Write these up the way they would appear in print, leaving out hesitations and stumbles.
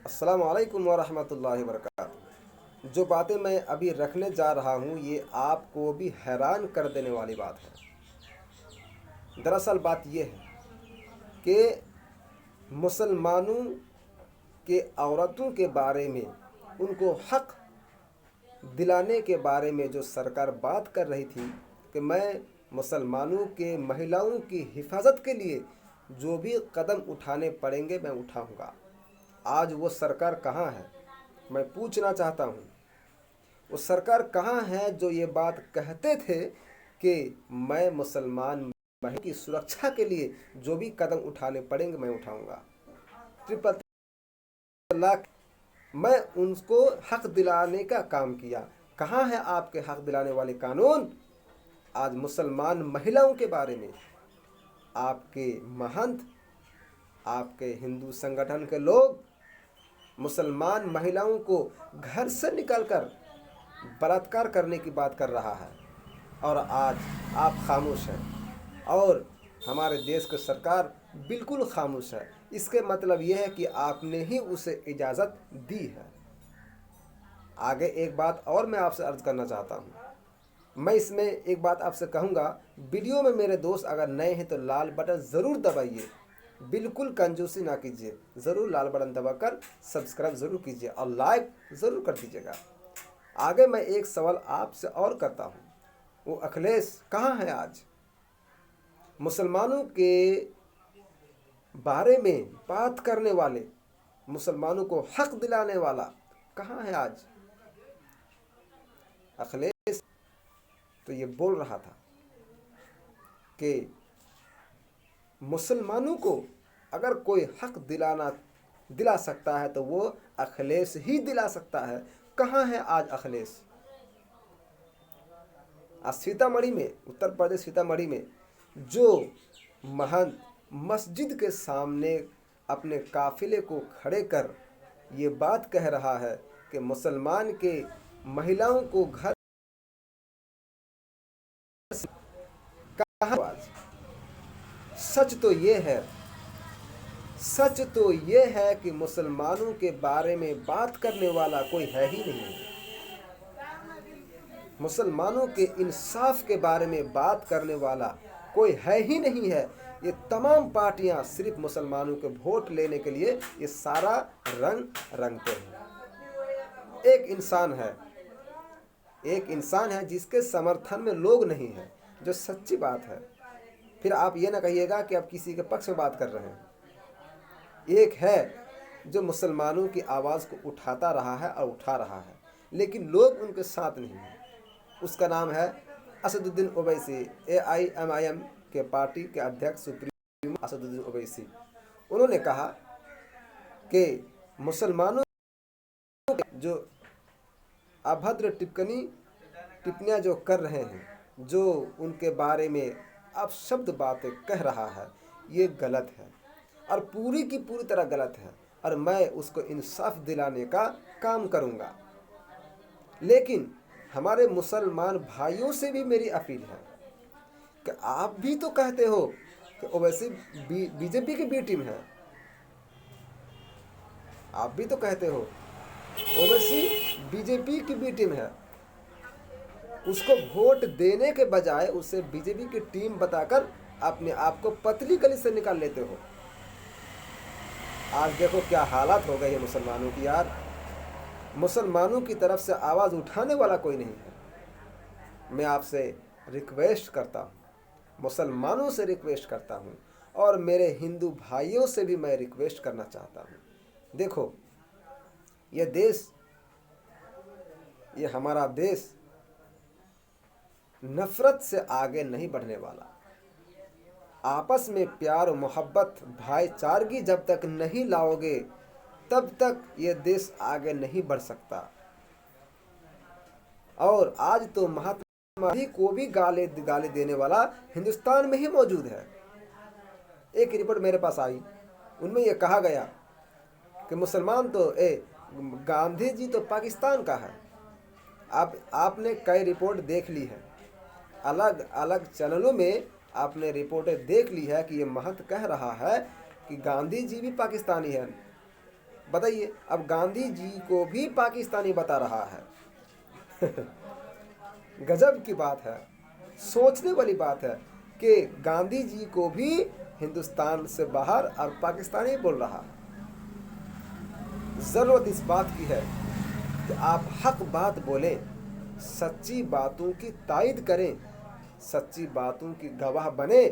अस्सलाम वालेकुम वरहमतुल्लाहि वबरकातुहू। जो बातें मैं अभी रखने जा रहा हूँ ये आपको भी हैरान कर देने वाली बात है। दरअसल बात ये है कि मुसलमानों के औरतों के बारे में, उनको हक दिलाने के बारे में जो सरकार बात कर रही थी कि मैं मुसलमानों के महिलाओं की हिफाजत के लिए जो भी कदम उठाने पड़ेंगे मैं उठाऊंगा। आज वो सरकार कहाँ है, मैं पूछना चाहता हूँ। वो सरकार कहाँ है जो ये बात कहते थे कि मैं मुसलमान महिला की सुरक्षा के लिए जो भी कदम उठाने पड़ेंगे मैं उठाऊंगा। ट्रिपल तलाक, मैं उनको हक दिलाने का काम किया। कहाँ है आपके हक दिलाने वाले कानून? आज मुसलमान महिलाओं के बारे में आपके महंत, आपके हिंदू संगठन के लोग मुसलमान महिलाओं को घर से निकालकर बलात्कार करने की बात कर रहा है और आज आप खामोश हैं और हमारे देश की सरकार बिल्कुल खामोश है। इसके मतलब यह है कि आपने ही उसे इजाज़त दी है। आगे एक बात और मैं आपसे अर्ज़ करना चाहता हूँ। मैं इसमें एक बात आपसे कहूँगा, वीडियो में मेरे दोस्त अगर नए हैं तो लाल बटन ज़रूर दबाइए, बिल्कुल कंजूसी ना कीजिए, ज़रूर लाल बटन दबाकर सब्सक्राइब ज़रूर कीजिए और लाइक ज़रूर कर दीजिएगा। आगे मैं एक सवाल आपसे और करता हूँ, वो अखिलेश कहाँ है आज? मुसलमानों के बारे में बात करने वाले, मुसलमानों को हक दिलाने वाला कहाँ है आज? अखिलेश तो ये बोल रहा था कि मुसलमानों को अगर कोई हक दिला सकता है तो वो अखिलेश ही दिला सकता है। कहाँ है आज अखिलेश? आज सीतामढ़ी में, उत्तर प्रदेश सीतामढ़ी में जो महंत मस्जिद के सामने अपने काफिले को खड़े कर ये बात कह रहा है कि मुसलमान के महिलाओं को घर, कहाँ आज? सच तो ये है, सच तो ये है कि मुसलमानों के बारे में बात करने वाला कोई है ही नहीं है। मुसलमानों के इंसाफ के बारे में बात करने वाला कोई है ही नहीं है। ये तमाम पार्टियां सिर्फ मुसलमानों के वोट लेने के लिए ये सारा रंग रंगते हैं। एक इंसान है जिसके समर्थन में लोग नहीं हैं, जो सच्ची बात है। फिर आप ये ना कहिएगा कि आप किसी के पक्ष में बात कर रहे हैं। एक है जो मुसलमानों की आवाज़ को उठाता रहा है और उठा रहा है, लेकिन लोग उनके साथ नहीं हैं। उसका नाम है असदुद्दीन ओवैसी, AIMIM के पार्टी के अध्यक्ष सुप्रीम असदुद्दीन ओवैसी। उन्होंने कहा कि मुसलमानों जो अभद्र टिप्पणियाँ जो कर रहे हैं, जो उनके बारे में अपशब्द बातें कह रहा है, ये गलत है और पूरी की पूरी तरह गलत है और मैं उसको इंसाफ दिलाने का काम करूँगा। लेकिन हमारे मुसलमान भाइयों से भी मेरी अपील है कि आप भी तो कहते हो कि ओवैसी बीजेपी की बी टीम है। आप भी तो कहते हो ओवैसी बीजेपी की बी टीम है। उसको वोट देने के बजाय उसे बीजेपी की टीम बताकर अपने आप को पतली गली से निकाल लेते हो। आज देखो क्या हालत हो गई है मुसलमानों की। यार, मुसलमानों की तरफ से आवाज़ उठाने वाला कोई नहीं है। मैं आपसे रिक्वेस्ट करता हूँ, मुसलमानों से रिक्वेस्ट करता हूँ और मेरे हिंदू भाइयों से भी मैं रिक्वेस्ट करना चाहता हूँ। देखो, ये देश, ये हमारा देश नफ़रत से आगे नहीं बढ़ने वाला। आपस में प्यार मोहब्बत भाईचारगी जब तक नहीं लाओगे तब तक ये देश आगे नहीं बढ़ सकता। और आज तो महात्मा गांधी को भी गाली देने वाला हिंदुस्तान में ही मौजूद है। एक रिपोर्ट मेरे पास आई, उनमें यह कहा गया कि मुसलमान तो गांधी जी तो पाकिस्तान का है। आपने कई रिपोर्ट देख ली है, अलग अलग चैनलों में आपने रिपोर्टें देख ली है कि ये महंत कह रहा है कि गांधी जी भी पाकिस्तानी है। बताइए, अब गांधी जी को भी पाकिस्तानी बता रहा है। गजब की बात है, सोचने वाली बात है कि गांधी जी को भी हिंदुस्तान से बाहर और पाकिस्तानी बोल रहा है। ज़रूरत इस बात की है कि आप हक बात बोलें, सच्ची बातों की तायद करें, सच्ची बातों की गवाह बने।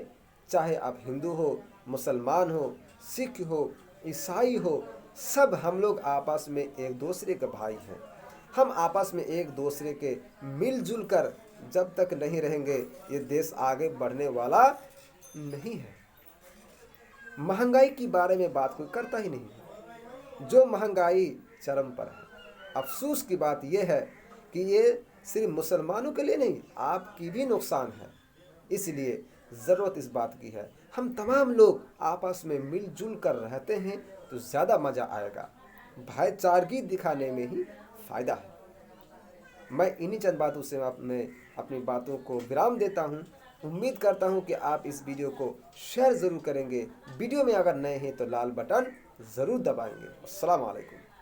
चाहे आप हिंदू हो, मुसलमान हो, सिख हो, ईसाई हो, सब हम लोग आपस में एक दूसरे के भाई हैं। हम आपस में एक दूसरे के मिलजुल कर जब तक नहीं रहेंगे, ये देश आगे बढ़ने वाला नहीं है। महंगाई के बारे में बात कोई करता ही नहीं, जो महंगाई चरम पर है। अफसोस की बात यह है कि ये सिर्फ मुसलमानों के लिए नहीं, आपकी भी नुकसान है। इसलिए ज़रूरत इस बात की है, हम तमाम लोग आपस में मिलजुल कर रहते हैं तो ज़्यादा मज़ा आएगा। भाईचारगी दिखाने में ही फ़ायदा है। मैं इन्हीं चंद बातों से मैं अपनी बातों को विराम देता हूँ। उम्मीद करता हूँ कि आप इस वीडियो को शेयर ज़रूर करेंगे। वीडियो में अगर नए हैं तो लाल बटन ज़रूर दबाएंगे। अस्सलाम वालेकुम।